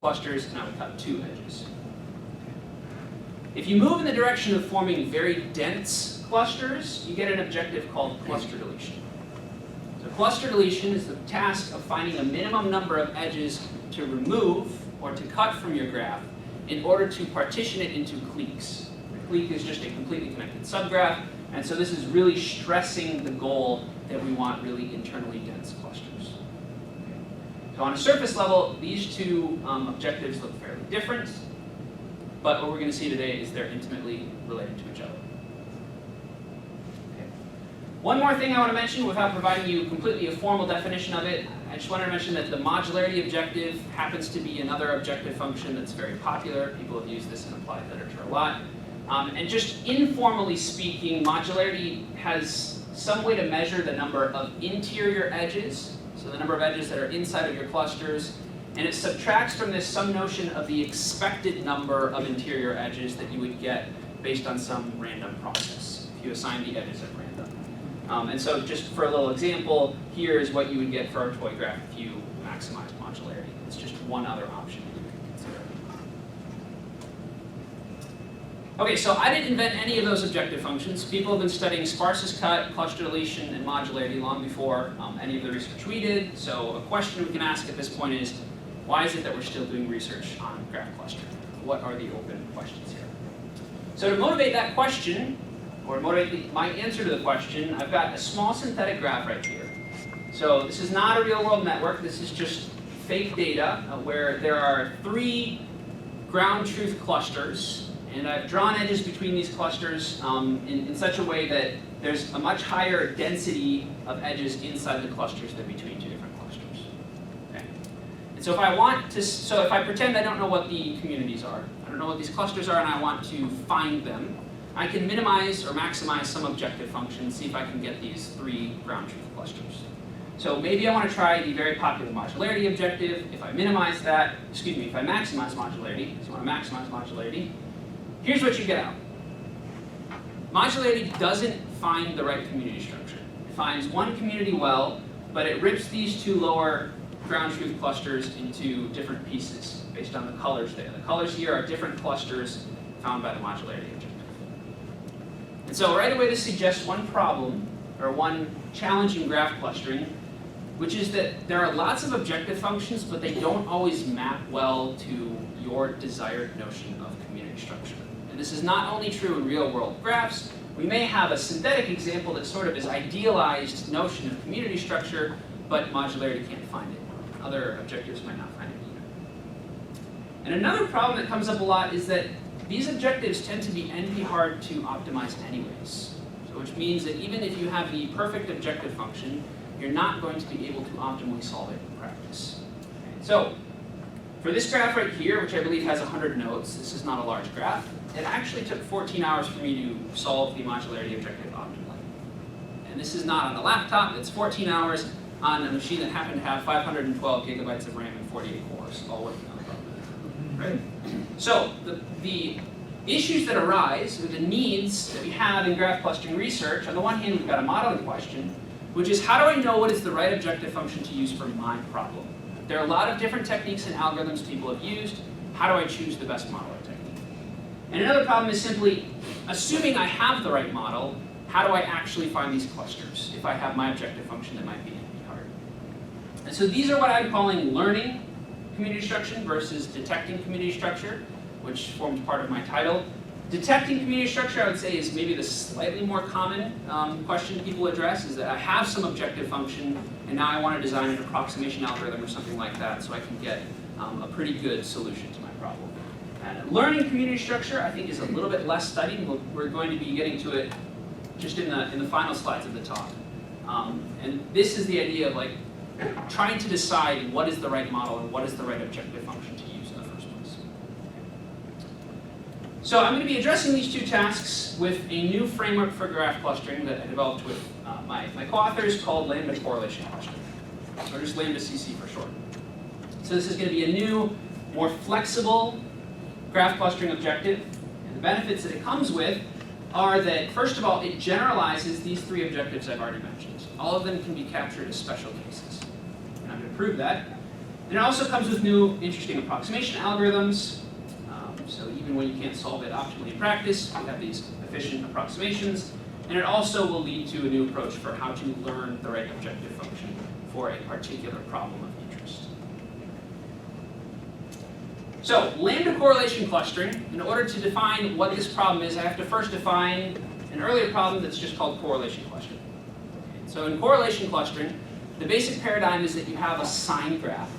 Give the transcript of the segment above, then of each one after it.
clusters, and I would cut 2 edges. If you move in the direction of forming very dense clusters, you get an objective called cluster deletion. So cluster deletion is the task of finding a minimum number of edges to remove or to cut from your graph in order to partition it into cliques. The clique is just a completely connected subgraph, and so this is really stressing the goal that we want really internally dense clusters. So on a surface level, these two objectives look fairly different, but what we're going to see today is they're intimately related to each other. Okay. One more thing I want to mention without providing you completely a formal definition of it, I just wanted to mention that the modularity objective happens to be another objective function that's very popular. People have used this in applied literature a lot. And just informally speaking, modularity has some way to measure the number of interior edges, so the number of edges that are inside of your clusters, and it subtracts from this some notion of the expected number of interior edges that you would get based on some random process, if you assign the edges at random. And so just for a little example, here is what you would get for our toy graph if you maximize modularity. It's just one other option you can consider. Okay, so I didn't invent any of those objective functions. People have been studying sparsest cut, cluster deletion, and modularity long before any of the research we did. So a question we can ask at this point is, why is it that we're still doing research on graph clustering? What are the open questions here? So to motivate that question, or motivate my answer to the question, I've got a small synthetic graph right here. So this is not a real-world network. This is just fake data where there are 3 ground truth clusters. And I've drawn edges between these clusters in such a way that there's a much higher density of edges inside the clusters than between 2 different clusters. Okay. And so if I pretend I don't know what the communities are, I don't know what these clusters are, and I want to find them, I can minimize or maximize some objective function, see if I can get these 3 ground truth clusters. So maybe I want to try the very popular modularity objective. If I minimize that, if I maximize modularity, so I want to maximize modularity, here's what you get out. Modularity doesn't find the right community structure. It finds one community well, but it rips these 2 lower ground truth clusters into different pieces based on the colors there. The colors here are different clusters found by the modularity objective. And so right away this suggests one problem, or one challenge in graph clustering, which is that there are lots of objective functions, but they don't always map well to your desired notion of community structure. And this is not only true in real-world graphs. We may have a synthetic example that sort of is idealized notion of community structure, but modularity can't find it. Other objectives might not find it either. And another problem that comes up a lot is that these objectives tend to be NP-hard to optimize anyways. So which means that even if you have the perfect objective function, you're not going to be able to optimally solve it in practice. Okay. So for this graph right here, which I believe has 100 nodes, this is not a large graph, it actually took 14 hours for me to solve the modularity objective optimally. And this is not on the laptop, it's 14 hours on a machine that happened to have 512 gigabytes of RAM and 48 cores, all working on the problem. Right? So the issues that arise, or the needs that we have in graph clustering research, on the one hand we've got a modeling question, which is how do I know what is the right objective function to use for my problem? There are a lot of different techniques and algorithms people have used. How do I choose the best modeling technique? And another problem is simply, assuming I have the right model, how do I actually find these clusters if I have my objective function that might be NP-hard? And so these are what I'm calling learning community structure versus detecting community structure, which forms part of my title. Detecting community structure, I would say, is maybe the slightly more common question people address, is that I have some objective function, and now I want to design an approximation algorithm or something like that so I can get a pretty good solution to my problem. And learning community structure, I think, is a little bit less studied. We're going to be getting to it just in the final slides of the talk. And this is the idea of trying to decide what is the right model and what is the right objective function to use in the first place. So I'm going to be addressing these 2 tasks with a new framework for graph clustering that I developed with my co-authors called Lambda correlation clustering, or just LambdaCC for short. So this is going to be a new, more flexible graph clustering objective. And the benefits that it comes with are that, first of all, it generalizes these 3 objectives I've already mentioned. All of them can be captured as special cases. And I'm going to prove that. And it also comes with new interesting approximation algorithms. So even when you can't solve it optimally in practice, we have these efficient approximations. And it also will lead to a new approach for how to learn the right objective function for a particular problem of interest. So lambda correlation clustering, in order to define what this problem is, I have to first define an earlier problem that's just called correlation clustering. So in correlation clustering, the basic paradigm is that you have a sine graph.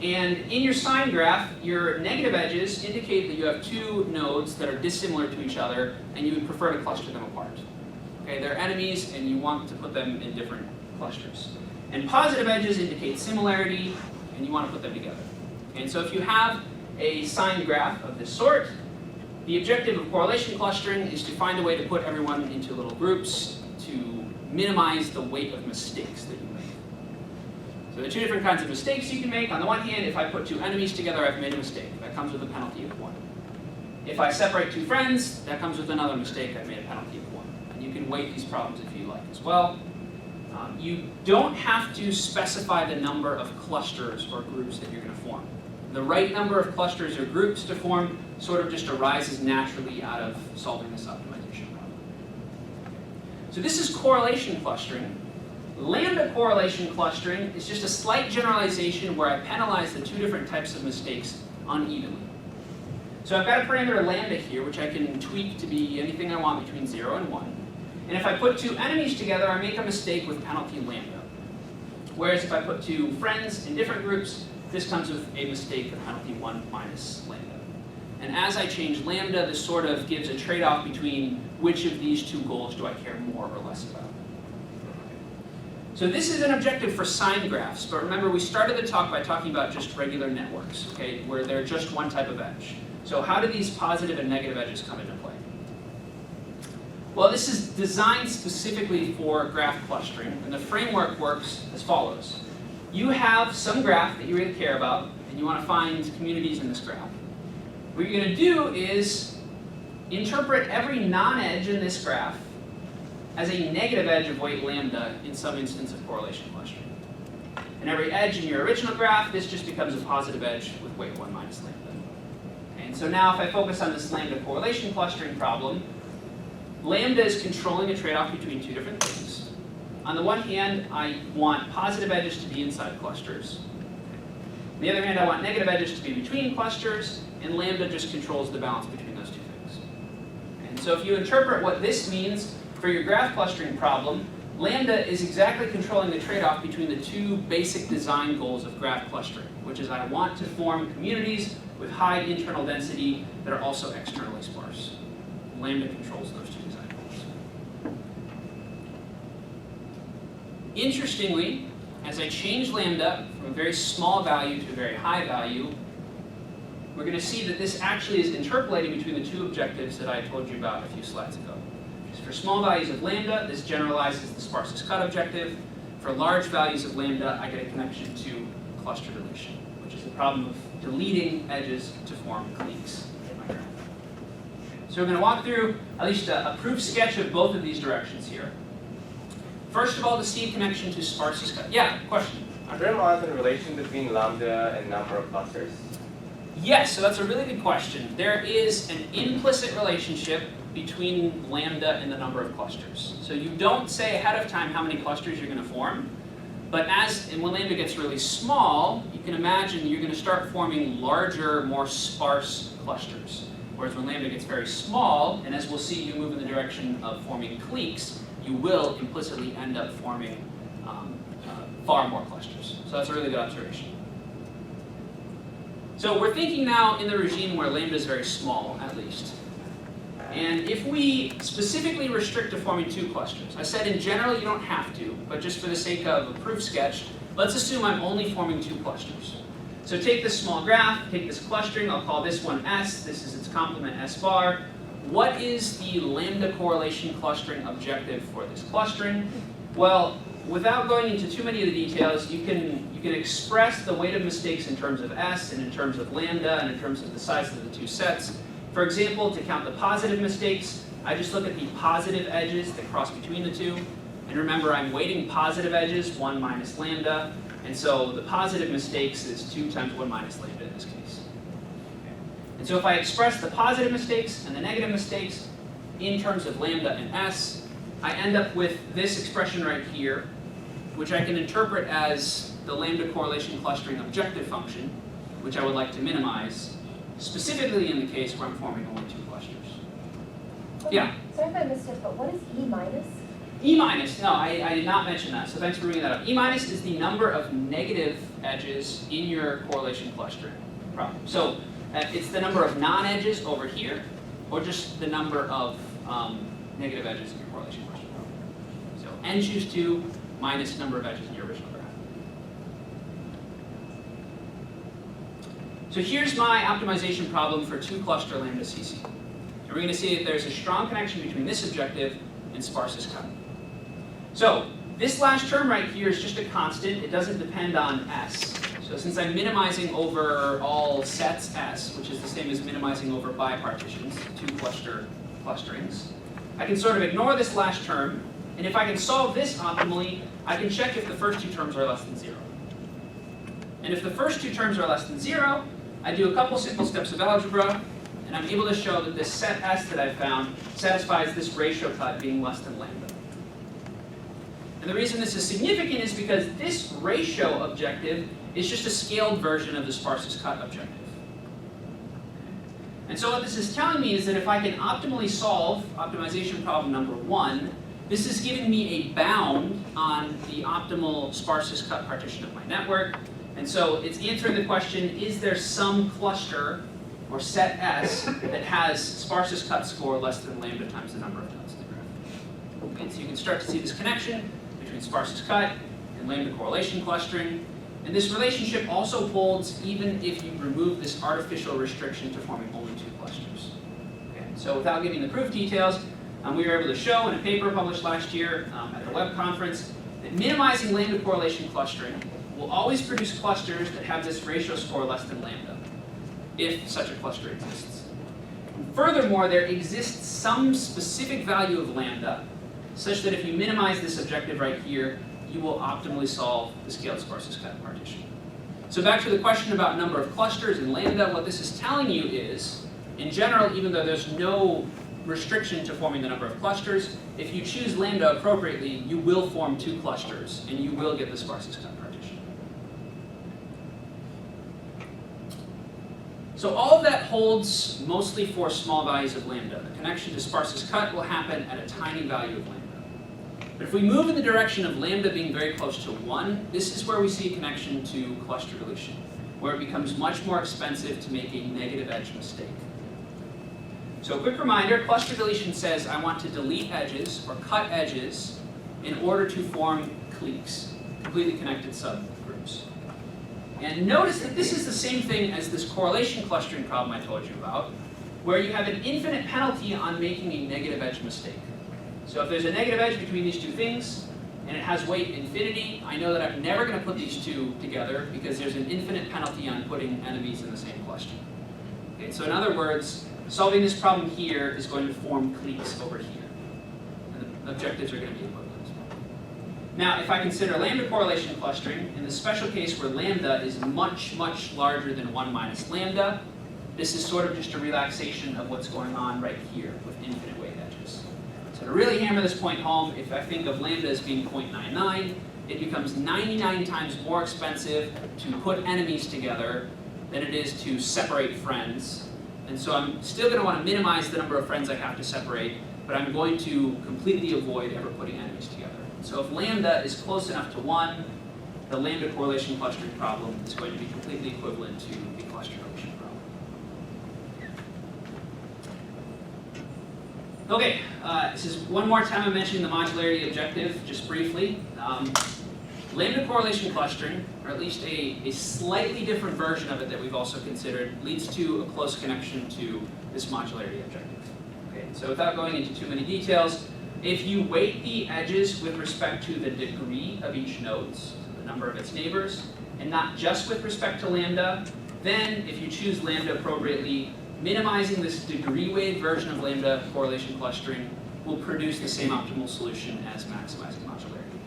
And in your sine graph, your negative edges indicate that you have two nodes that are dissimilar to each other, and you would prefer to cluster them apart. Okay, they're enemies, and you want to put them in different clusters. And positive edges indicate similarity, and you want to put them together. And so if you have a sine graph of this sort, the objective of correlation clustering is to find a way to put everyone into little groups to minimize the weight of mistakes that you make. So there are two different kinds of mistakes you can make. On the one hand, if I put two enemies together, I've made a mistake. That comes with a penalty of 1. If I separate two friends, that comes with another mistake. I've made a penalty of 1. And you can weight these problems if you like as well. You don't have to specify the number of clusters or groups that you're going to form. The right number of clusters or groups to form sort of just arises naturally out of solving this optimization problem. So this is correlation clustering. Lambda correlation clustering is just a slight generalization where I penalize the two different types of mistakes unevenly. So I've got a parameter lambda here, which I can tweak to be anything I want between 0 and 1. And if I put two enemies together, I make a mistake with penalty lambda. Whereas if I put two friends in different groups, this comes with a mistake with penalty 1 minus lambda. And as I change lambda, this sort of gives a trade-off between which of these two goals do I care more or less about. So this is an objective for sine graphs, but remember we started the talk by talking about just regular networks, okay, where they're just one type of edge. So how do these positive and negative edges come into play? Well, this is designed specifically for graph clustering, and the framework works as follows. You have some graph that you really care about, and you want to find communities in this graph. What you're going to do is interpret every non-edge in this graph as a negative edge of weight lambda in some instance of correlation clustering. And every edge in your original graph, this just becomes a positive edge with weight 1 minus lambda. And so now if I focus on this lambda correlation clustering problem, lambda is controlling a trade-off between two different things. On the one hand, I want positive edges to be inside clusters. On the other hand, I want negative edges to be between clusters, and lambda just controls the balance between those two things. And so if you interpret what this means for your graph clustering problem, lambda is exactly controlling the trade-off between the two basic design goals of graph clustering, which is I want to form communities with high internal density that are also externally sparse. Lambda controls those two design goals. Interestingly, as I change lambda from a very small value to a very high value, we're going to see that this actually is interpolating between the two objectives that I told you about a few slides ago. For small values of lambda, this generalizes the sparsest cut objective. For large values of lambda, I get a connection to cluster deletion, which is the problem of deleting edges to form cliques in my graph. So we're going to walk through at least a proof sketch of both of these directions here. First of all, the seed connection to sparsest cut. Yeah, question? Are there models in relation between lambda and number of clusters? Yes, so that's a really good question. There is an implicit relationship between lambda and the number of clusters. So you don't say ahead of time how many clusters you're going to form, but when lambda gets really small, you can imagine you're going to start forming larger, more sparse clusters. Whereas when lambda gets very small, and as we'll see, you move in the direction of forming cliques, you will implicitly end up forming far more clusters. So that's a really good observation. So we're thinking now in the regime where lambda is very small, at least. And if we specifically restrict to forming two clusters, I said in general you don't have to, but just for the sake of a proof sketch, let's assume I'm only forming two clusters. So take this small graph, take this clustering, I'll call this one S, this is its complement S bar. What is the lambda correlation clustering objective for this clustering? Well, without going into too many of the details, you can express the weight of mistakes in terms of S and in terms of lambda and in terms of the size of the two sets. For example, to count the positive mistakes, I just look at the positive edges that cross between the two. And remember, I'm weighting positive edges, 1 minus lambda. And so the positive mistakes is 2 times 1 minus lambda in this case. And so if I express the positive mistakes and the negative mistakes in terms of lambda and s, I end up with this expression right here, which I can interpret as the lambda correlation clustering objective function, which I would like to minimize, specifically in the case where I'm forming only 2 clusters. Okay. Yeah? Sorry if I missed it, but what is E minus? E minus, no, I did not mention that, so thanks for bringing that up. E minus is the number of negative edges in your correlation clustering problem. So it's the number of non-edges over here, or just the number of negative edges in your correlation clustering problem. So n choose 2 minus number of edges in your original graph. So here's my optimization problem for 2-cluster LambdaCC. And we're going to see that there's a strong connection between this objective and sparsest cut. So this last term right here is just a constant. It doesn't depend on S. So since I'm minimizing over all sets S, which is the same as minimizing over bipartitions, 2-cluster clusterings, I can sort of ignore this last term. And if I can solve this optimally, I can check if the first 2 terms are less than 0. And if the first 2 terms are less than 0, I do a couple simple steps of algebra, and I'm able to show that this set S that I've found satisfies this ratio cut being less than lambda. And the reason this is significant is because this ratio objective is just a scaled version of the sparsest cut objective. And so what this is telling me is that if I can optimally solve optimization problem number 1, this is giving me a bound on the optimal sparsest cut partition of my network. And so it's answering the question, is there some cluster or set S that has sparsest cut score less than lambda times the number of cuts in the graph? Okay, so you can start to see this connection between sparsest cut and lambda correlation clustering. And this relationship also holds even if you remove this artificial restriction to forming only 2 clusters. Okay, so without giving the proof details, we were able to show in a paper published last year at the web conference that minimizing lambda correlation clustering will always produce clusters that have this ratio score less than lambda, if such a cluster exists. And furthermore, there exists some specific value of lambda such that if you minimize this objective right here, you will optimally solve the scaled sparsest cut partition. So back to the question about number of clusters in lambda, what this is telling you is, in general, even though there's no restriction to forming the number of clusters, if you choose lambda appropriately, you will form 2 clusters, and you will get the sparsest cut partition. So all of that holds mostly for small values of lambda. The connection to sparsest cut will happen at a tiny value of lambda. But if we move in the direction of lambda being very close to 1, this is where we see a connection to cluster deletion, where it becomes much more expensive to make a negative edge mistake. So a quick reminder, cluster deletion says I want to delete edges or cut edges in order to form cliques, completely connected subgroups. And notice that this is the same thing as this correlation clustering problem I told you about, where you have an infinite penalty on making a negative edge mistake. So if there's a negative edge between these 2 things, and it has weight infinity, I know that I'm never going to put these 2 together because there's an infinite penalty on putting enemies in the same cluster. Okay, so in other words, solving this problem here is going to form cliques over here. And the objectives are going to be equivalent. Now, if I consider lambda correlation clustering, in the special case where lambda is much, much larger than 1 minus lambda, this is sort of just a relaxation of what's going on right here with infinite weight edges. So to really hammer this point home, if I think of lambda as being 0.99, it becomes 99 times more expensive to put enemies together than it is to separate friends. And so I'm still going to want to minimize the number of friends I have to separate, but I'm going to completely avoid ever putting enemies together. So if lambda is close enough to 1, the lambda correlation clustering problem is going to be completely equivalent to the cluster deletion problem. Okay, this is one more time I'm mentioning the modularity objective, just briefly. Lambda correlation clustering, or at least a slightly different version of it that we've also considered, leads to a close connection to this modularity objective. Okay, so without going into too many details, if you weight the edges with respect to the degree of each node, so the number of its neighbors, and not just with respect to lambda, then if you choose lambda appropriately, minimizing this degree-weighted version of lambda correlation clustering will produce the same optimal solution as maximizing modularity.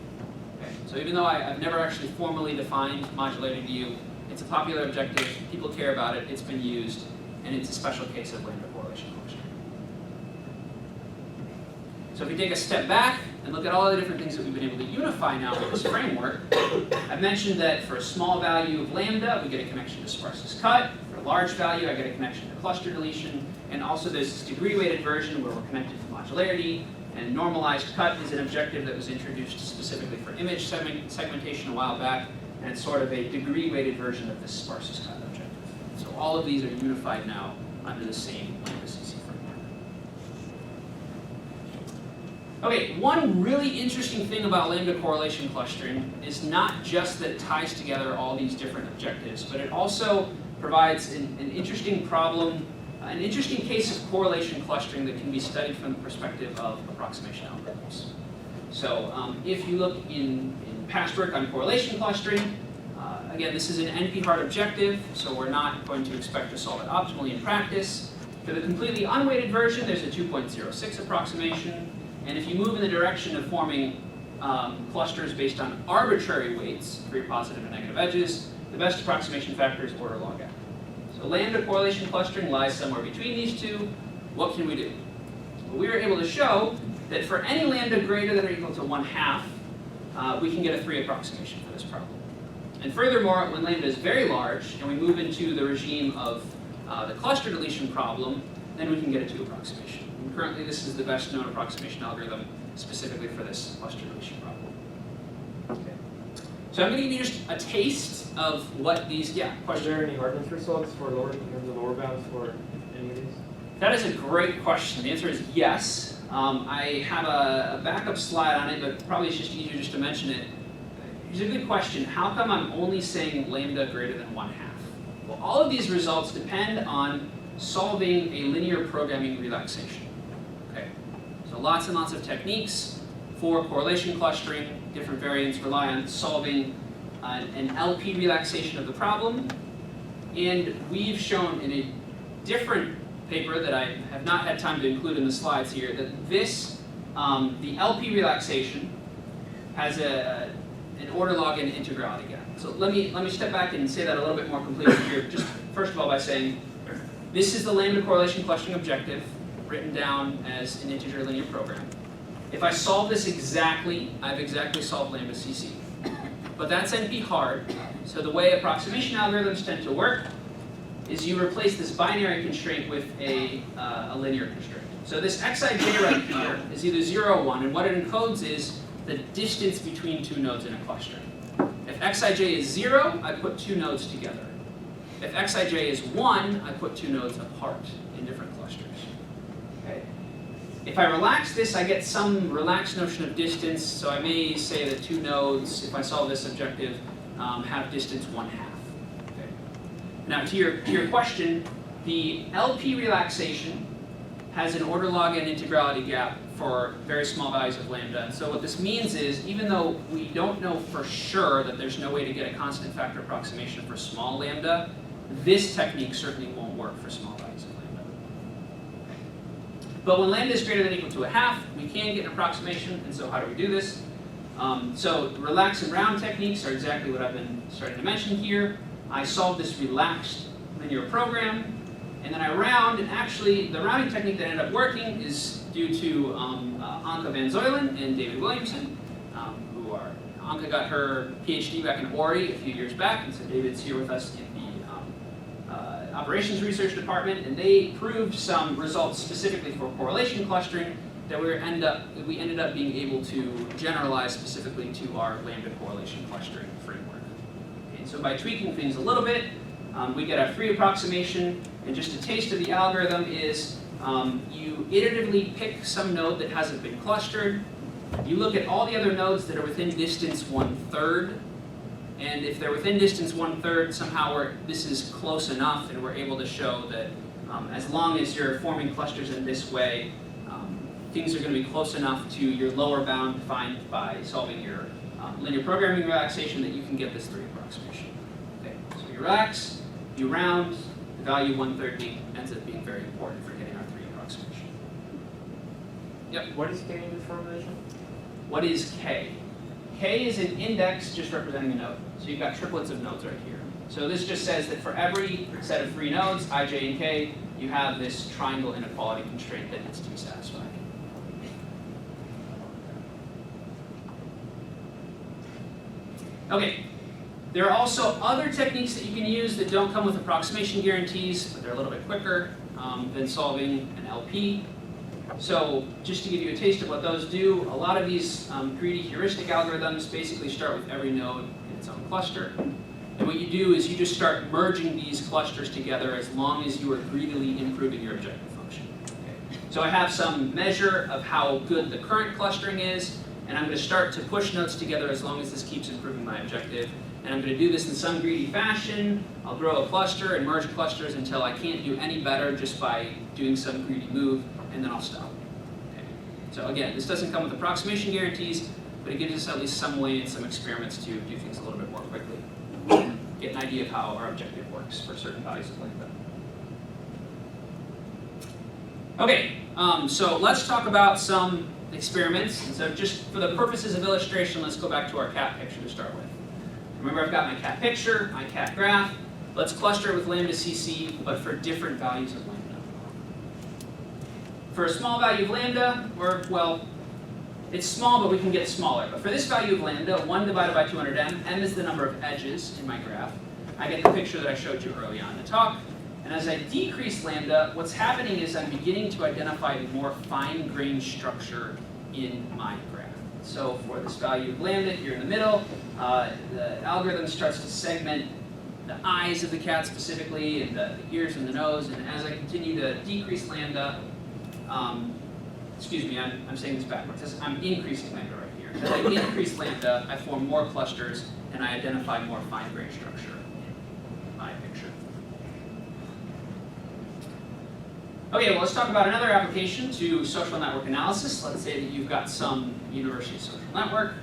Okay, So even though I've never actually formally defined modularity to you, it's a popular objective, people care about it, it's been used, and it's a special case of lambda correlation clustering. So if we take a step back and look at all the different things that we've been able to unify now with this framework, I've mentioned that for a small value of lambda, we get a connection to sparseness cut. For a large value, I get a connection to cluster deletion. And also there's this degree-weighted version where we're connected to modularity. And normalized cut is an objective that was introduced specifically for image segmentation a while back. And it's sort of a degree-weighted version of this sparseness cut objective. So all of these are unified now under the same LambdaCC framework. Okay, one really interesting thing about lambda correlation clustering is not just that it ties together all these different objectives, but it also provides an interesting problem, an interesting case of correlation clustering that can be studied from the perspective of approximation algorithms. So if you look in past work on correlation clustering, again, this is an NP-hard objective, so we're not going to expect to solve it optimally in practice. For the completely unweighted version, there's a 2.06 approximation. And if you move in the direction of forming clusters based on arbitrary weights for your positive and negative edges, the best approximation factor is order log n. So lambda correlation clustering lies somewhere between these two. What can we do? Well, we were able to show that for any lambda greater than or equal to 1/2, we can get a 3 approximation for this problem. And furthermore, when lambda is very large and we move into the regime of the cluster deletion problem, then we can get a 2 approximation. And currently, this is the best known approximation algorithm specifically for this cluster deletion problem. Okay. So I'm going to give you just a taste of what these, Are questions. there any hardness results for lower, in terms of lower bounds for any of these? That is a great question. The answer is yes. I have a backup slide on it, but probably it's just easier just to mention it. Here's a good question. How come I'm only saying lambda greater than 1/2? Well, all of these results depend on solving a linear programming relaxation. Okay. So lots and lots of techniques for correlation clustering. Different variants rely on solving an LP relaxation of the problem. And we've shown in a different paper that I have not had time to include in the slides here that this, the LP relaxation has an order log n integrality gap. So let me step back and say that a little bit more completely here. Just first of all by saying, this is the lambda correlation clustering objective written down as an integer linear program. If I solve this exactly, I've exactly solved LambdaCC. But that's NP hard, so the way approximation algorithms tend to work is you replace this binary constraint with a linear constraint. So this xij right here is either 0 or 1, and what it encodes is the distance between two nodes in a cluster. If xij is 0, I put two nodes together. If xij is 1, I put two nodes apart in different clusters. Okay. If I relax this, I get some relaxed notion of distance, so I may say that two nodes, if I solve this objective, have distance 1/2. Okay. Now to your question, the LP relaxation has an order log n integrality gap for very small values of lambda. And so what this means is, even though we don't know for sure that there's no way to get a constant factor approximation for small lambda, this technique certainly won't work for small values of lambda. But when lambda is greater than or equal to 1/2, we can get an approximation, and so how do we do this? So relax and round techniques are exactly what I've been starting to mention here. I solve this relaxed linear program, and then I round, and actually the rounding technique that ended up working is due to Anke van Zuylen and David Williamson, who are, Anke got her PhD back in Ori a few years back, and so David's here with us in the operations research department, and they proved some results specifically for correlation clustering that we ended up being able to generalize specifically to our lambda correlation clustering framework. And so by tweaking things a little bit, we get a 3 approximation, and just a taste of the algorithm is you iteratively pick some node that hasn't been clustered, you look at all the other nodes that are within distance 1/3, and if they're within distance 1/3, somehow this is close enough, and we're able to show that as long as you're forming clusters in this way, things are going to be close enough to your lower bound defined by solving your linear programming relaxation that you can get this 3 approximation. Okay, so you relax, you round, the value 1/3 ends up being very important for getting our 3 approximation. Yep. What is K in this formulation? What is K? K is an index just representing a node. So you've got triplets of nodes right here. So this just says that for every set of 3 nodes, I, J, and K, you have this triangle inequality constraint that needs to be satisfied. Okay, there are also other techniques that you can use that don't come with approximation guarantees, but they're a little bit quicker than solving an LP. So just to give you a taste of what those do, a lot of these greedy heuristic algorithms basically start with every node in its own cluster. And what you do is you just start merging these clusters together as long as you are greedily improving your objective function. Okay. So I have some measure of how good the current clustering is, and I'm going to start to push nodes together as long as this keeps improving my objective. And I'm going to do this in some greedy fashion. I'll grow a cluster and merge clusters until I can't do any better just by doing some greedy move, and then I'll stop. Okay. So again, this doesn't come with approximation guarantees, but it gives us at least some way and some experiments to do things a little bit more quickly. Get an idea of how our objective works for certain values of lambda. Okay, so let's talk about some experiments. And so just for the purposes of illustration, let's go back to our cat picture to start with. Remember, I've got my cat picture, my cat graph. Let's cluster it with LambdaCC, but for different values of lambda. For a small value of lambda, or, well, it's small, but we can get smaller. But for this value of lambda, 1 divided by 200m, m is the number of edges in my graph. I get the picture that I showed you early on in the talk. And as I decrease lambda, what's happening is I'm beginning to identify more fine-grained structure in my graph. So for this value of lambda here in the middle, the algorithm starts to segment the eyes of the cat specifically, and the ears and the nose. And as I continue to decrease lambda, excuse me, I'm saying this backwards. I'm increasing lambda right here. As I increase lambda, I form more clusters, and I identify more fine-grained structure in my picture. Okay, well, let's talk about another application to social network analysis. Let's say that you've got some university social network.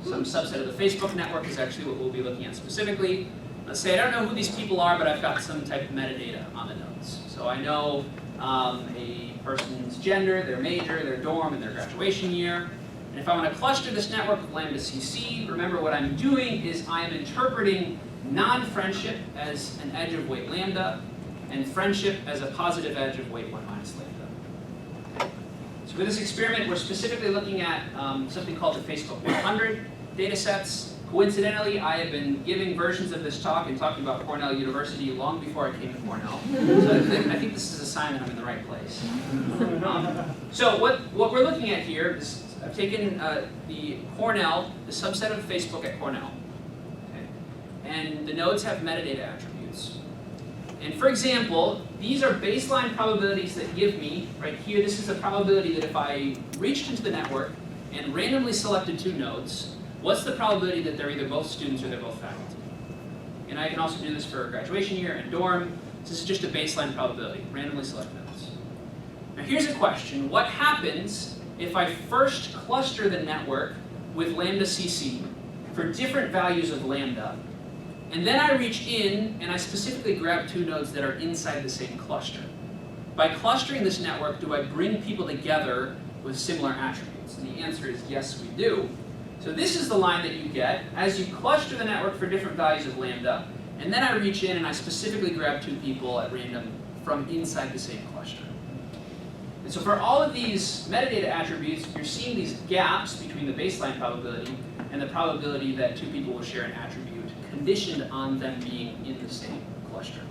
Some subset of the Facebook network is actually what we'll be looking at specifically. Let's say I don't know who these people are, but I've got some type of metadata on the nodes. So I know a person's gender, their major, their dorm, and their graduation year. And if I want to cluster this network with LambdaCC, remember what I'm doing is I am interpreting non-friendship as an edge of weight lambda, and friendship as a positive edge of weight 1 minus lambda. So for this experiment, we're specifically looking at something called the Facebook 100 data sets. Coincidentally, I have been giving versions of this talk and talking about Cornell University long before I came to Cornell. So I think this is a sign that I'm in the right place. So what we're looking at here is I've taken the Cornell, the subset of Facebook at Cornell. Okay? And the nodes have metadata attributes. And for example, these are baseline probabilities that give me, right here, this is a probability that if I reached into the network and randomly selected 2 nodes, what's the probability that they're either both students or they're both faculty? And I can also do this for graduation year and dorm. This is just a baseline probability, randomly select nodes. Now here's a question. What happens if I first cluster the network with LambdaCC for different values of lambda, and then I reach in and I specifically grab 2 nodes that are inside the same cluster? By clustering this network, do I bring people together with similar attributes? And the answer is yes, we do. So this is the line that you get as you cluster the network for different values of lambda, and then I reach in and I specifically grab 2 people at random from inside the same cluster. And so for all of these metadata attributes, you're seeing these gaps between the baseline probability and the probability that 2 people will share an attribute, conditioned on them being in the same cluster.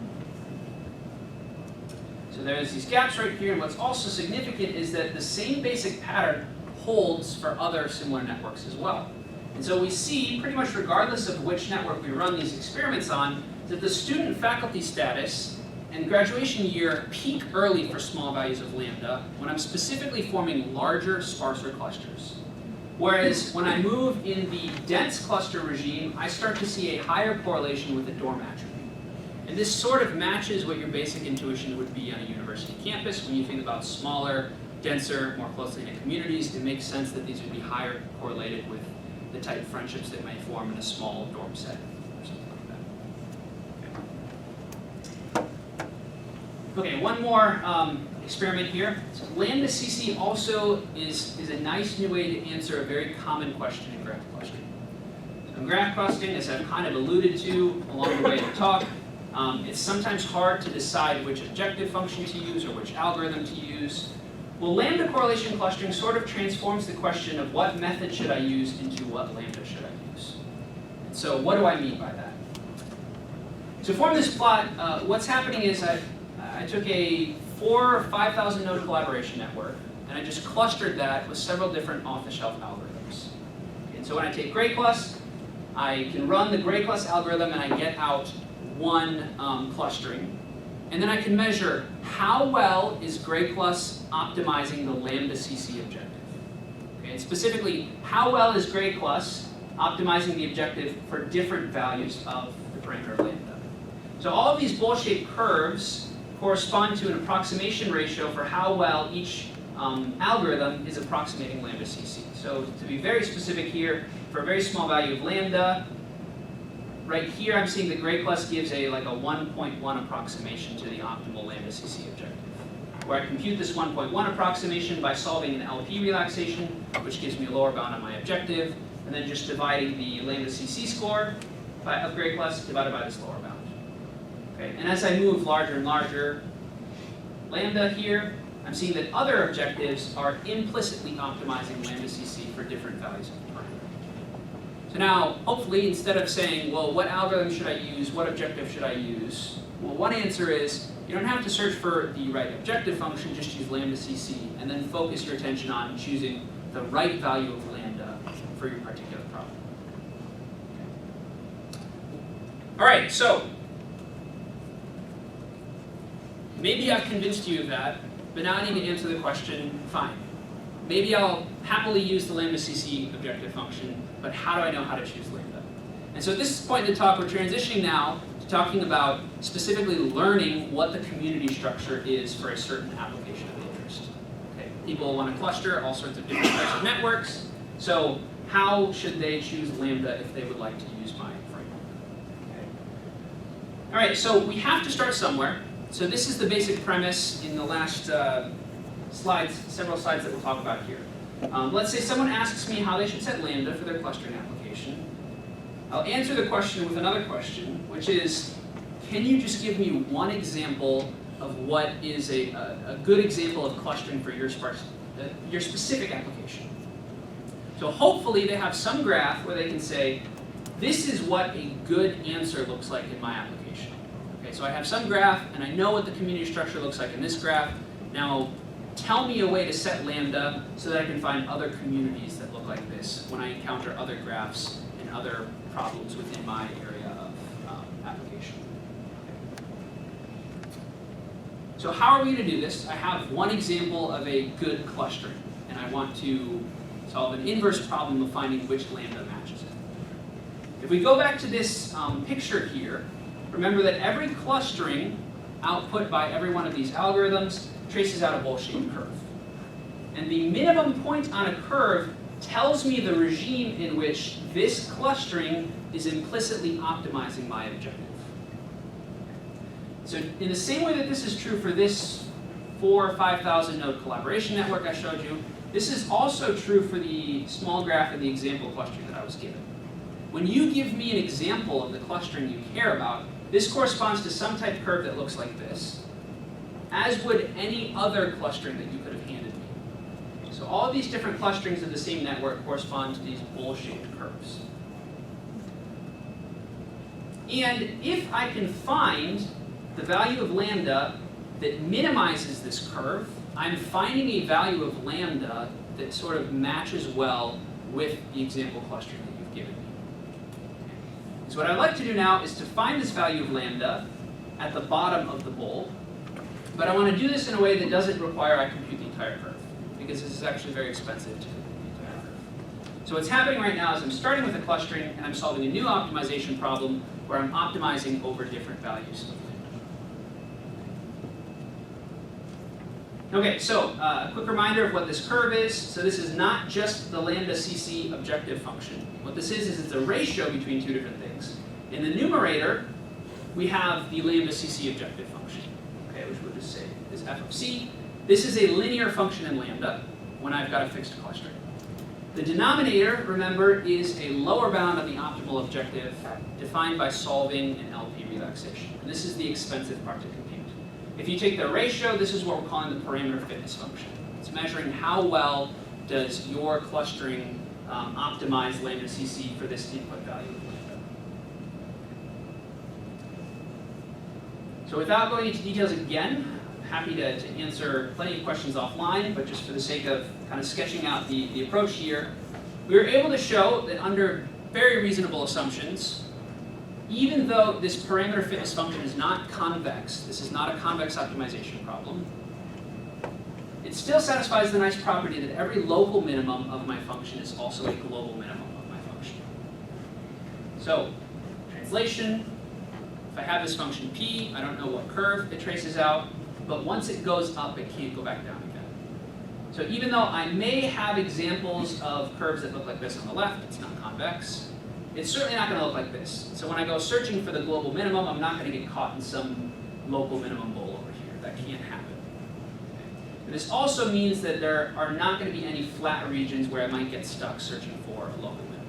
So there's these gaps right here, and what's also significant is that the same basic pattern holds for other similar networks as well. And so we see, pretty much regardless of which network we run these experiments on, that the student-faculty status and graduation year peak early for small values of lambda when I'm specifically forming larger, sparser clusters. Whereas when I move in the dense cluster regime, I start to see a higher correlation with the dorm attribute. And this sort of matches what your basic intuition would be on a university campus when you think about smaller, denser, more closely knit communities. It makes sense that these would be higher correlated with the type of friendships that may form in a small dorm setting or something like that. Okay, one more experiment here. So LambdaCC also is a nice new way to answer a very common question in graph clustering. And graph clustering, as I've kind of alluded to along the way in the talk, it's sometimes hard to decide which objective function to use or which algorithm to use. Well, lambda correlation clustering sort of transforms the question of what method should I use into what lambda should I use. And so what do I mean by that? To form this plot, what's happening is I took a 4,000 or 5,000 node collaboration network, and I just clustered that with several different off-the-shelf algorithms. And so when I take GrayClust, I can run the GrayClust algorithm and I get out one clustering. And then I can measure how well is GrayClust optimizing the LambdaCC objective. Okay, and specifically, how well is GrayClust optimizing the objective for different values of the parameter of lambda. So all of these bowl-shaped curves correspond to an approximation ratio for how well each algorithm is approximating LambdaCC. So to be very specific here, for a very small value of lambda, right here I'm seeing that GrayClust gives like a 1.1 approximation to the optimal LambdaCC objective, where I compute this 1.1 approximation by solving an LP relaxation, which gives me a lower bound on my objective, and then just dividing the LambdaCC score of GrayClust divided by this lower bound. Okay, and as I move larger and larger lambda here, I'm seeing that other objectives are implicitly optimizing LambdaCC for different values of the parameter. So now, hopefully, instead of saying, well, what algorithm should I use, what objective should I use? Well, one answer is, you don't have to search for the right objective function, just use LambdaCC, and then focus your attention on choosing the right value of lambda for your particular problem. All right, so maybe I've convinced you of that, but now I need to answer the question, fine. Maybe I'll happily use the LambdaCC objective function, but how do I know how to choose lambda? And so at this point in the talk, we're transitioning now to talking about specifically learning what the community structure is for a certain application of interest. Okay. People want to cluster all sorts of different types of networks, so how should they choose lambda if they would like to use my framework? Okay. All right, so we have to start somewhere. So this is the basic premise in the last slides, several slides that we'll talk about here. Let's say someone asks me how they should set lambda for their clustering application. I'll answer the question with another question, which is, can you just give me one example of what is a good example of clustering for your specific application? So hopefully they have some graph where they can say, this is what a good answer looks like in my application. Okay, so I have some graph, and I know what the community structure looks like in this graph. Now, tell me a way to set lambda so that I can find other communities that look like this when I encounter other graphs and other problems within my area of application. Okay. So how are we going to do this? I have one example of a good clustering, and I want to solve an inverse problem of finding which lambda matches it. If we go back to this picture here, remember that every clustering output by every one of these algorithms traces out a bowl-shaped curve. And the minimum point on a curve tells me the regime in which this clustering is implicitly optimizing my objective. So in the same way that this is true for this 4,000 or 5,000 node collaboration network I showed you, this is also true for the small graph in the example clustering that I was given. When you give me an example of the clustering you care about, this corresponds to some type curve that looks like this, as would any other clustering that you could have handed me. So all of these different clusterings of the same network correspond to these bowl-shaped curves. And if I can find the value of lambda that minimizes this curve, I'm finding a value of lambda that sort of matches well with the example clustering that you've given me. So what I'd like to do now is to find this value of lambda at the bottom of the bowl, but I want to do this in a way that doesn't require I compute the entire curve, because this is actually very expensive to compute the entire curve. So what's happening right now is I'm starting with a clustering, and I'm solving a new optimization problem where I'm optimizing over different values of lambda. Okay, so a quick reminder of what this curve is. So this is not just the LambdaCC objective function. What this is it's a ratio between two different things. In the numerator, we have the LambdaCC objective function, okay, which we'll just say is f of c. This is a linear function in lambda when I've got a fixed clustering. The denominator, remember, is a lower bound of the optimal objective defined by solving an LP relaxation. And this is the expensive part to compute. If you take the ratio, this is what we're calling the parameter fitness function. It's measuring how well does your clustering optimize LambdaCC for this input value. So without going into details again, I'm happy to answer plenty of questions offline, but just for the sake of kind of sketching out the approach here, we were able to show that under very reasonable assumptions, even though this parameter fitness function is not convex, this is not a convex optimization problem, it still satisfies the nice property that every local minimum of my function is also a global minimum of my function. So, translation, if I have this function p, I don't know what curve it traces out, but once it goes up, it can't go back down again. So even though I may have examples of curves that look like this on the left, it's not convex, it's certainly not going to look like this. So when I go searching for the global minimum, I'm not going to get caught in some local minimum bowl over here. That can't happen. And this also means that there are not going to be any flat regions where I might get stuck searching for a local minimum.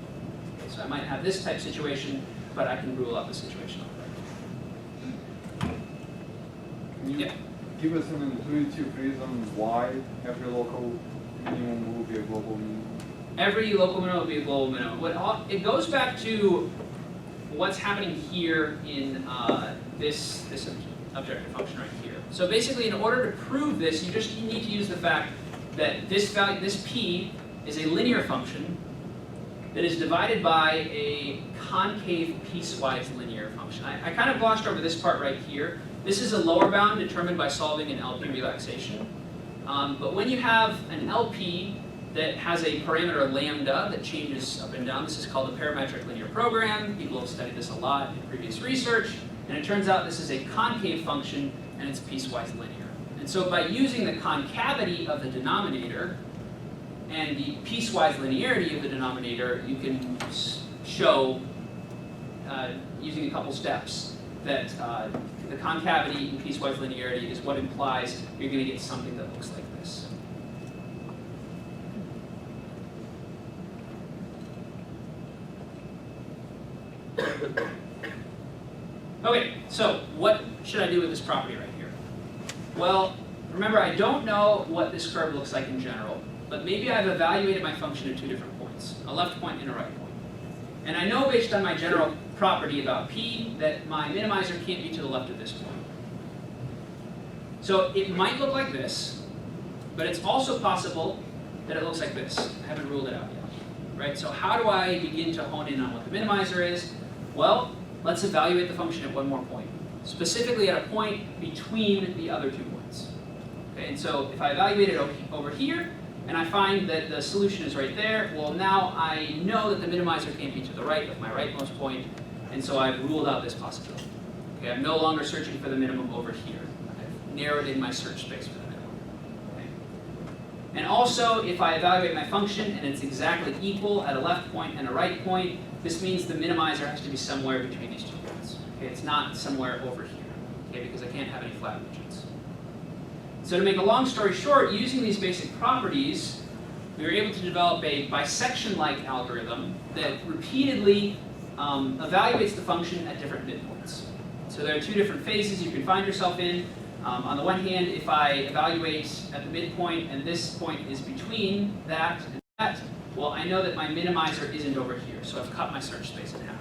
Okay, so I might have this type situation, but I can rule out the situation over there. Yeah. Give us an intuitive reason why every local minimum will be a global minimum. Every local minimum will be a global minimum. It goes back to what's happening here in this objective function right here. So basically, in order to prove this, you just need to use the fact that this value, this p, is a linear function that is divided by a concave piecewise linear function. I kind of glossed over this part right here. This is a lower bound determined by solving an LP relaxation. But when you have an LP that has a parameter lambda that changes up and down, this is called a parametric linear program. People have studied this a lot in previous research. And it turns out this is a concave function and it's piecewise linear. And so by using the concavity of the denominator and the piecewise linearity of the denominator, you can show, using a couple steps, that the concavity and piecewise linearity is what implies you're going to get something that looks like this. Okay, so what should I do with this property right here? Well, remember, I don't know what this curve looks like in general, but maybe I've evaluated my function at two different points, a left point and a right point. And I know based on my general property about p that my minimizer can't be to the left of this point. So it might look like this, but it's also possible that it looks like this. I haven't ruled it out yet. Right? So how do I begin to hone in on what the minimizer is? Well, let's evaluate the function at one more point, specifically at a point between the other 2 points. Okay, and so if I evaluate it over here, and I find that the solution is right there, well, now I know that the minimizer can't be to the right of my rightmost point, and so I've ruled out this possibility. Okay, I'm no longer searching for the minimum over here. I've narrowed in my search space for the minimum. Okay. And also, if I evaluate my function and it's exactly equal at a left point and a right point, this means the minimizer has to be somewhere between these 2 points. Okay, it's not somewhere over here, okay, because I can't have any flat regions. So to make a long story short, using these basic properties, we were able to develop a bisection-like algorithm that repeatedly evaluates the function at different midpoints. So there are 2 different phases you can find yourself in. On the one hand, if I evaluate at the midpoint and this point is between that and that, well, I know that my minimizer isn't over here, so I've cut my search space in half.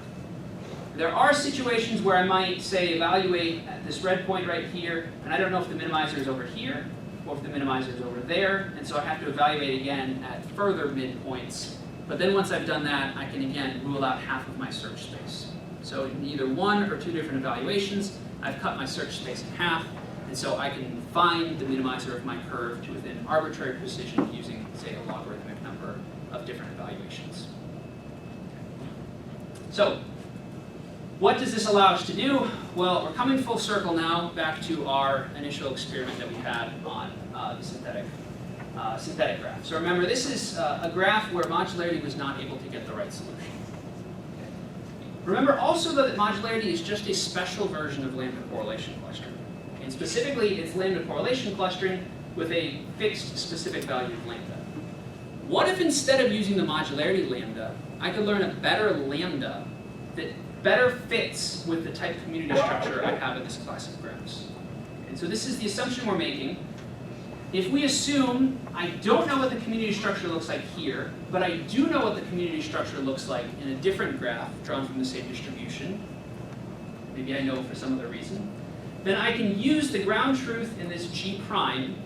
There are situations where I might, say, evaluate at this red point right here, and I don't know if the minimizer is over here or if the minimizer is over there, and so I have to evaluate again at further midpoints. But then once I've done that, I can again rule out half of my search space. So in either 1 or 2 different evaluations, I've cut my search space in half, and so I can find the minimizer of my curve to within arbitrary precision using, say, a logarithmic number of different evaluations. So, what does this allow us to do? Well, we're coming full circle now back to our initial experiment that we had on the synthetic graph. So remember, this is a graph where modularity was not able to get the right solution. Okay. Remember also, though, that modularity is just a special version of lambda correlation clustering. Okay. And specifically, it's lambda correlation clustering with a fixed specific value of lambda. what if instead of using the modularity lambda, I could learn a better lambda that better fits with the type community structure I have in this class of graphs? And so this is the assumption we're making. If we assume I don't know what the community structure looks like here, but I do know what the community structure looks like in a different graph drawn from the same distribution, maybe I know for some other reason, then I can use the ground truth in this G prime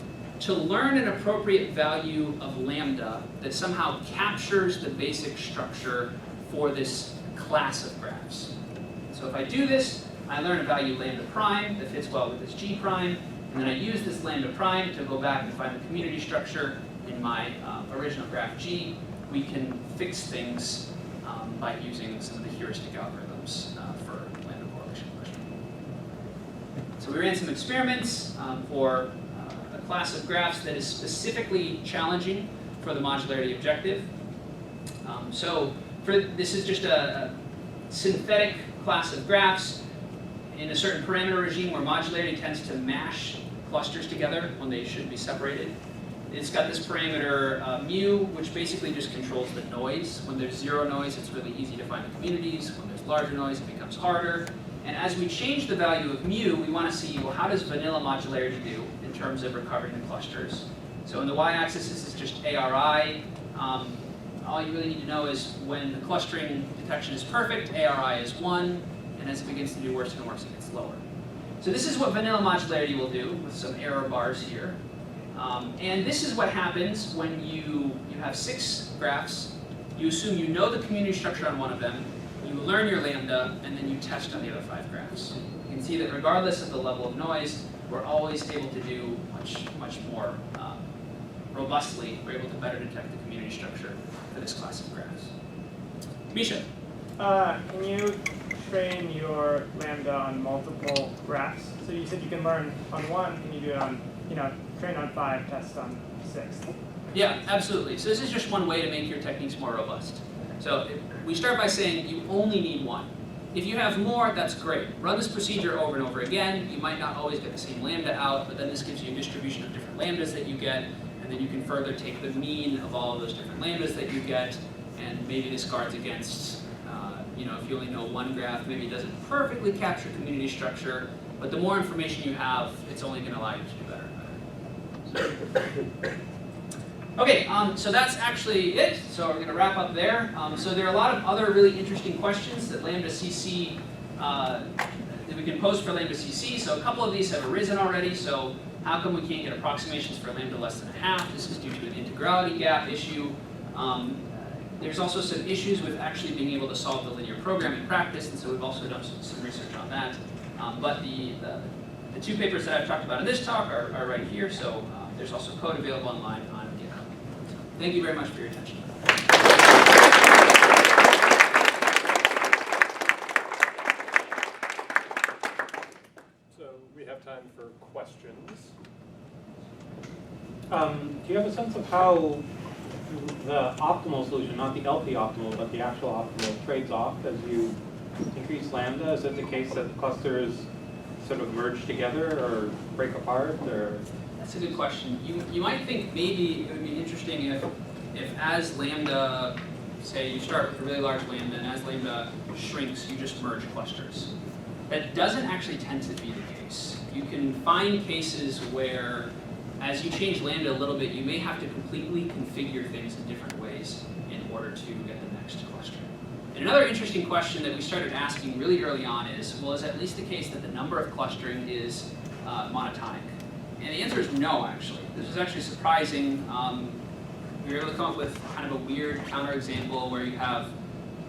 to learn an appropriate value of lambda that somehow captures the basic structure for this class of graphs. So if I do this, I learn a value lambda prime that fits well with this G prime, and then I use this lambda prime to go back and find the community structure in my original graph G. We can fix things by using some of the heuristic algorithms for lambda correlation questioning. So we ran some experiments for a class of graphs that is specifically challenging for the modularity objective. This is just a synthetic class of graphs in a certain parameter regime where modularity tends to mash clusters together when they should be separated. It's got this parameter mu, which basically just controls the noise. When there's zero noise, it's really easy to find the communities. When there's larger noise, it becomes harder. And as we change the value of mu, we want to see, well, how does vanilla modularity do in terms of recovering the clusters? So in the y-axis, this is just ARI. All you really need to know is when the clustering detection is perfect, ARI is 1, and as it begins to do worse and worse, it gets lower. So this is what vanilla modularity will do with some error bars here. And this is what happens when you have 6 graphs. You assume you know the community structure on one of them, you learn your lambda, and then you test on the other 5 graphs. You can see that regardless of the level of noise, we're always able to do much more robustly. We're able to better detect the community structure for this class of graphs. Misha? Can you train your lambda on multiple graphs? So you said you can learn on 1, can you do it on, train on 5, test on 6? Yeah, absolutely. So this is just one way to make your techniques more robust. So we start by saying you only need 1. If you have more, that's great. Run this procedure over and over again. You might not always get the same lambda out, but then this gives you a distribution of different lambdas that you get, and then you can further take the mean of all of those different lambdas that you get, and maybe this guards against, if you only know 1 graph, maybe it doesn't perfectly capture community structure, but the more information you have, it's only going to allow you to do better and better. Okay, so that's actually it. So we're going to wrap up there. So there are a lot of other really interesting questions that LambdaCC, that we can pose for LambdaCC. So a couple of these have arisen already. So how come we can't get approximations for lambda less than 1/2? This is due to an integrality gap issue. There's also some issues with actually being able to solve the linear program in practice, and so we've also done some research on that. But the 2 papers that I've talked about in this talk are right here, so there's also code available online on GitHub. Thank you very much for your attention. So we have time for questions. Do you have a sense of how the optimal solution, not the LP optimal, but the actual optimal, trades off as you increase lambda? Is it the case that the clusters sort of merge together or break apart? Or That's a good question. You might think maybe it would be interesting if as lambda, say you start with a really large lambda, and as lambda shrinks, you just merge clusters. That doesn't actually tend to be the case. You can find cases where as you change lambda a little bit, you may have to completely configure things in different ways in order to get the next cluster. And another interesting question that we started asking really early on is, well, is it at least the case that the number of clustering is monotonic? And the answer is no, actually. This is actually surprising. We were able to come up with kind of a weird counterexample where you have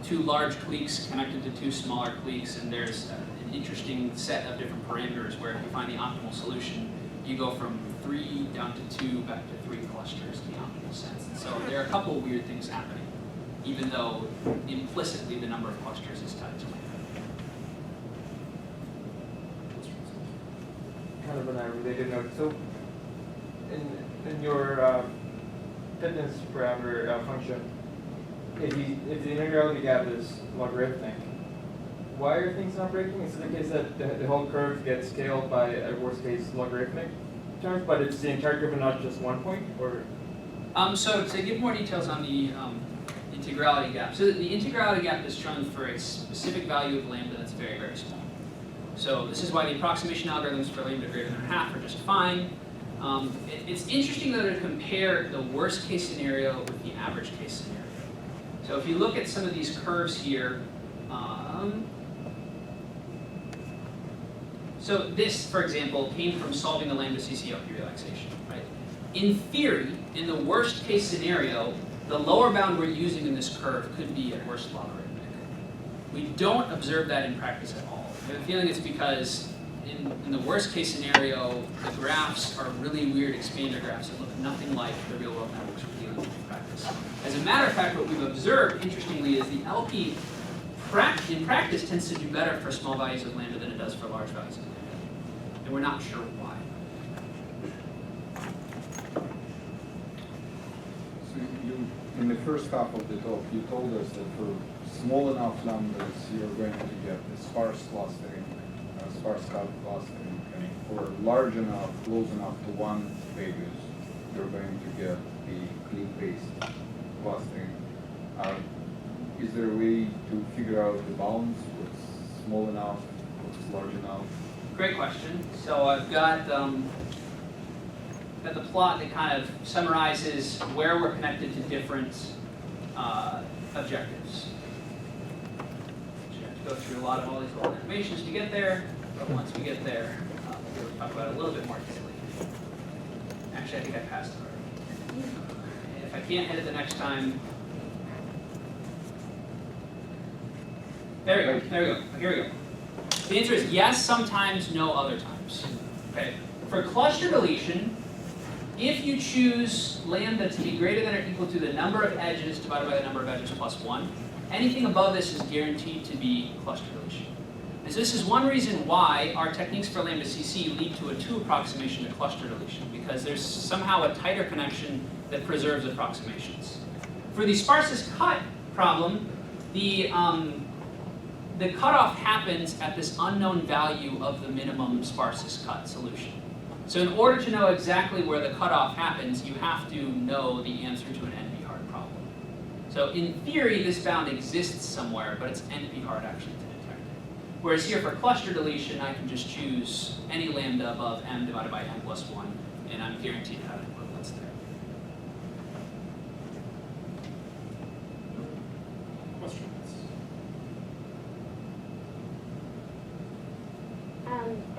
2 large cliques connected to 2 smaller cliques, and there's an interesting set of different parameters where if you find the optimal solution, you go from 3 down to 2 back to 3 clusters in the optimal sense. And so there are a couple of weird things happening, even though implicitly the number of clusters is tied to lambda. Kind of on a related note, so in your fitness parameter function, if the integrality gap is logarithmic, why are things not breaking? Is it the case that the whole curve gets scaled by a worst case logarithmic terms, but it's the entire curve and not just one point? Or So to give more details on the integrality gap. So the integrality gap is shown for a specific value of lambda that's very, very small. So this is why the approximation algorithms for lambda greater than or half are just fine. It's interesting though to compare the worst case scenario with the average case scenario. So if you look at some of these curves here, so this, for example, came from solving the LambdaCC LP relaxation, right? In theory, in the worst case scenario, the lower bound we're using in this curve could be at worst logarithmic. We don't observe that in practice at all. I have a feeling it's because in the worst case scenario, the graphs are really weird expander graphs that look nothing like the real world networks we're dealing with in practice. As a matter of fact, what we've observed, interestingly, is the LP in practice tends to do better for small values of lambda than it does for large values of lambda. And we're not sure why. So you, in the first half of the talk, you told us that for small enough lambdas, you're going to get the sparse clustering, sparse clustering, and for large enough, close enough to one values, you're going to get the clique-based clustering. Is there a way to figure out the bounds? What's small enough? What's large enough? Great question. So I've got the plot that kind of summarizes where we're connected to different objectives. So you have to go through a lot of all these little animations to get there, but once we get there, we'll talk about it a little bit more easily. Actually, I think I passed it already. If I can't hit it the next time, there we go. There we go. Here we go. The answer is yes, sometimes, no, other times. Okay. For cluster deletion, if you choose lambda to be greater than or equal to the number of edges divided by the number of edges plus 1, anything above this is guaranteed to be cluster deletion. And so this is one reason why our techniques for LambdaCC lead to a 2 approximation to cluster deletion, because there's somehow a tighter connection that preserves approximations. For the sparsest cut problem, the cutoff happens at this unknown value of the minimum sparsest cut solution. So in order to know exactly where the cutoff happens, you have to know the answer to an NP-hard problem. So in theory, this bound exists somewhere, but it's NP-hard actually to detect it. Whereas here for cluster deletion, I can just choose any lambda above m divided by m plus 1, and I'm guaranteed to have an equivalence there. Questions?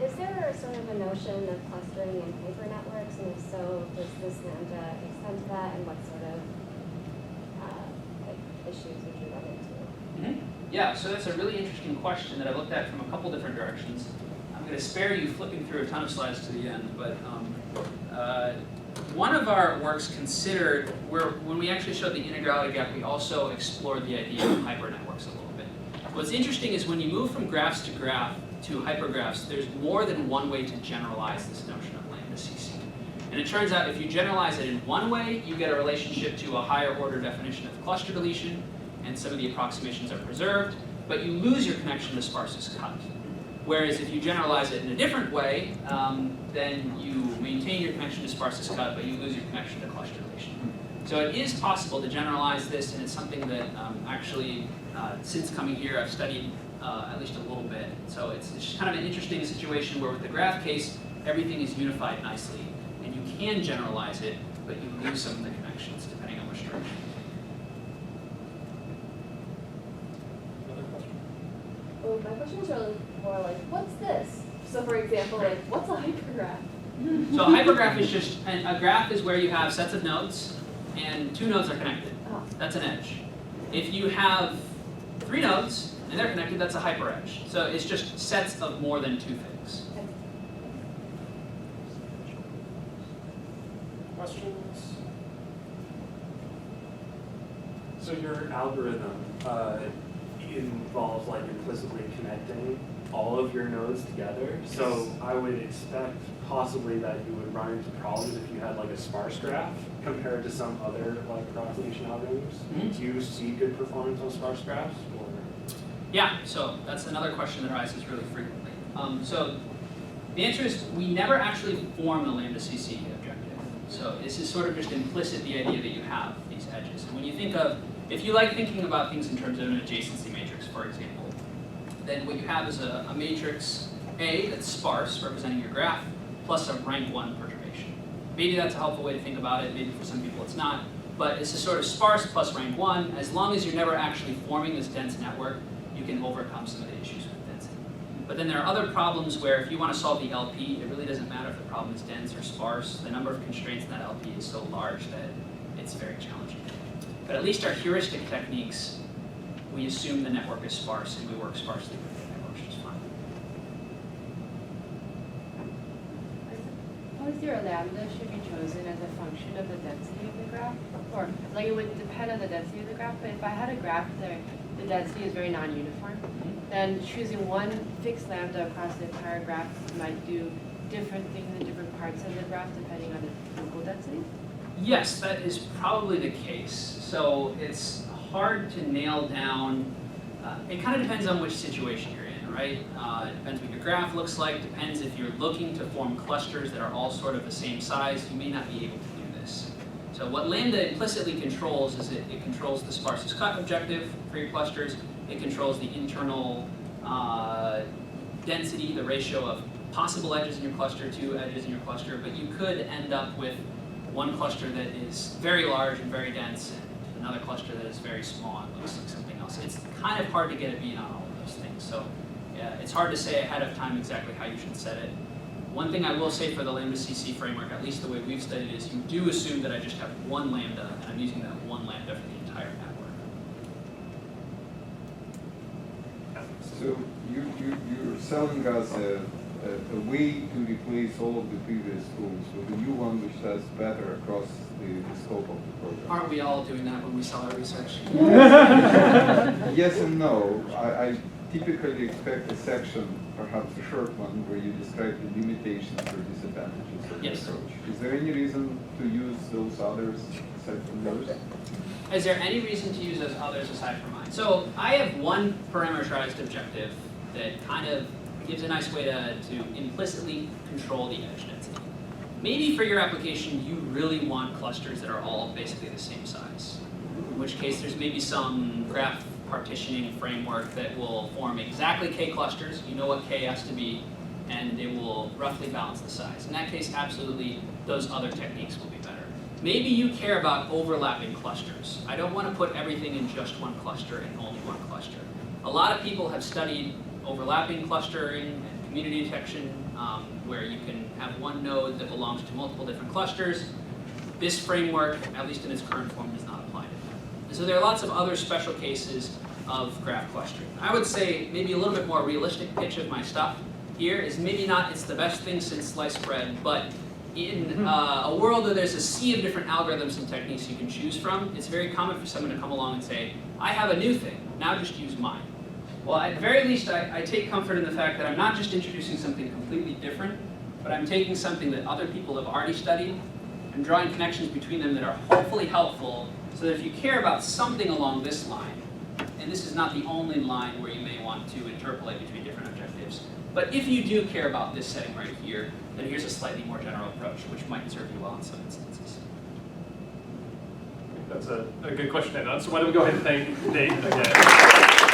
Is there sort of a notion of clustering in hypernetworks, and if so, does this lambda extend to that, and what sort of issues would you run into? Yeah, so that's a really interesting question that I looked at from a couple different directions. I'm going to spare you flipping through a ton of slides to the end, but one of our works considered, when we actually showed the integrality gap, we also explored the idea of hypernetworks a little bit. What's interesting is when you move from graphs to graph to hypergraphs, there's more than one way to generalize this notion of LambdaCC. And it turns out if you generalize it in one way, you get a relationship to a higher order definition of cluster deletion, and some of the approximations are preserved, but you lose your connection to sparsest cut. Whereas if you generalize it in a different way, then you maintain your connection to sparsest cut, but you lose your connection to cluster deletion. So it is possible to generalize this, and it's something that actually, since coming here, I've studied at least a little bit. So it's just kind of an interesting situation where with the graph case, everything is unified nicely, and you can generalize it, but you lose some of the connections depending on which direction. Another question? Well, my question is really more like, what's this? So for example, like, what's a hypergraph? So a hypergraph is just, a graph is where you have sets of nodes, and 2 nodes are connected. Oh. That's an edge. If you have 3 nodes, and they're connected, that's a hyperedge. So it's just sets of more than 2 things. Questions? So your algorithm involves like implicitly connecting all of your nodes together. So I would expect possibly that you would run into problems if you had like a sparse graph compared to some other like approximation algorithms. Mm-hmm. Do you see good performance on sparse graphs? Or? Yeah, so that's another question that arises really frequently. So the answer is we never actually form the LambdaCC objective. So this is sort of just implicit, the idea that you have these edges. And when you think of, if you like thinking about things in terms of an adjacency matrix, for example, then what you have is a matrix A that's sparse, representing your graph, plus a rank 1 perturbation. Maybe that's a helpful way to think about it, maybe for some people it's not, but it's a sort of sparse plus rank 1. As long as you're never actually forming this dense network, you can overcome some of the issues with density. But then there are other problems where if you want to solve the LP, it really doesn't matter if the problem is dense or sparse. The number of constraints in that LP is so large that it's very challenging. But at least our heuristic techniques, we assume the network is sparse and we work sparsely with the network, which is fine. Suppose your lambda should be chosen as a function of the density of the graph, or like it would depend on the density of the graph, but if I had a graph that the density is very non-uniform, then choosing one fixed lambda across the entire graph might do different things in different parts of the graph depending on the local density? Yes, that is probably the case. So it's hard to nail down. It kind of depends on which situation you're in, right? It depends what your graph looks like. Depends if you're looking to form clusters that are all sort of the same size. You may not be able to do this. So what Lambda implicitly controls is it controls the sparsest cut objective for your clusters. It controls the internal density, the ratio of possible edges in your cluster to edges in your cluster. But you could end up with one cluster that is very large and very dense, and another cluster that is very small and looks like something else. It's kind of hard to get a beat on all of those things. So yeah, it's hard to say ahead of time exactly how you should set it. One thing I will say for the LambdaCC framework, at least the way we've studied it, is you do assume that I just have one lambda, and I'm using that one lambda for the entire network. So you're selling us a way to replace all of the previous tools with a new one which does better across the scope of the program. Aren't we all doing that when we sell our research? Yes and no. I typically expect a section, perhaps a short one, where you describe the limitations or disadvantages of the Yes. approach. Is there any reason to use those others aside from those? Is there any reason to use those others aside from mine? So I have one parameterized objective that kind of gives a nice way to implicitly control the edge density. Maybe for your application, you really want clusters that are all basically the same size, in which case there's maybe some graph partitioning framework that will form exactly k clusters. You know what k has to be, and it will roughly balance the size. In that case, absolutely, those other techniques will be better. Maybe you care about overlapping clusters. I don't want to put everything in just one cluster and only one cluster. A lot of people have studied overlapping clustering and community detection, where you can have one node that belongs to multiple different clusters. This framework, at least in its current form, does not apply to that. And so there are lots of other special cases of graph clustering. I would say maybe a little bit more realistic pitch of my stuff here is maybe not it's the best thing since sliced bread, but in a world where there's a sea of different algorithms and techniques you can choose from, it's very common for someone to come along and say, I have a new thing, now just use mine. Well, at the very least, I take comfort in the fact that I'm not just introducing something completely different, but I'm taking something that other people have already studied and drawing connections between them that are hopefully helpful, so that if you care about something along this line, and this is not the only line where you may want to interpolate between different objectives, but if you do care about this setting right here, then here's a slightly more general approach, which might serve you well in some instances. That's a good question, so why don't we go ahead and thank Nate again.